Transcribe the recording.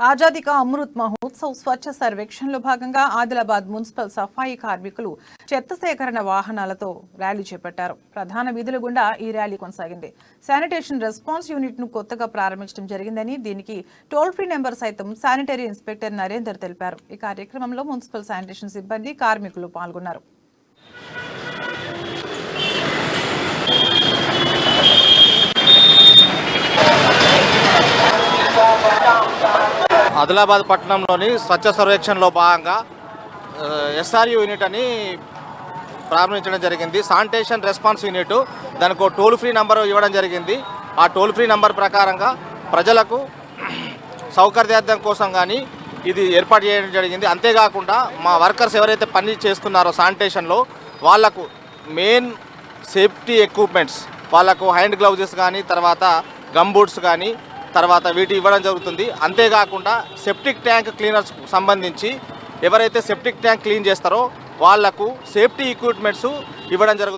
ఆజాదీ కా అమృత్ మహోత్సవ్ స్వచ్ఛ సర్వేక్షణలో భాగంగా ఆదిలాబాద్ మున్సిపల్ సఫాయి కార్మికులు చెత్త సేకరణ వాహనాలతో ర్యాలీ చేపట్టారు. ప్రధాన వీధుల గుండా ఈ ర్యాలీ కొనసాగింది. శానిటేషన్ రెస్పాన్స్ యూనిట్ ను కొత్తగా ప్రారంభించడం జరిగిందని, దీనికి టోల్ ఫ్రీ నెంబర్ సైతం శానిటరీ ఇన్స్పెక్టర్ నరేందర్ తెలిపారు. ఈ కార్యక్రమంలో మున్సిపల్ శానిటేషన్ సిబ్బంది, కార్మికులు పాల్గొన్నారు. ఆదిలాబాద్ పట్టణంలోని స్వచ్ఛ సర్వేక్షణలో భాగంగా ఎస్ఆర్యు యూనిట్ అని ప్రారంభించడం జరిగింది. శానిటేషన్ రెస్పాన్స్ యూనిట్, దానికి ఒక టోల్ ఫ్రీ నెంబర్ ఇవ్వడం జరిగింది. ఆ టోల్ ఫ్రీ నెంబర్ ప్రకారంగా ప్రజలకు సౌకర్యార్థం కోసం కానీ ఇది ఏర్పాటు చేయడం జరిగింది. అంతేకాకుండా మా వర్కర్స్ ఎవరైతే పని చేస్తున్నారో శానిటేషన్లో వాళ్లకు మెయిన్ సేఫ్టీ ఎక్విప్మెంట్స్, వాళ్ళకు హ్యాండ్ గ్లౌజెస్ కానీ, తర్వాత గమ్ బూట్స్ కానీ, తర్వాత వీటి ఇవ్వడం జరుగుతుంది. అంతేకాకుండా సెప్టిక్ ట్యాంక్ క్లీనర్స్ సంబంధించి ఎవరైతే సెప్టిక్ ట్యాంక్ క్లీన్ చేస్తారో వాళ్లకు సేఫ్టీ ఎక్విప్మెంట్స్ ఇవ్వడం జరుగుతుంది.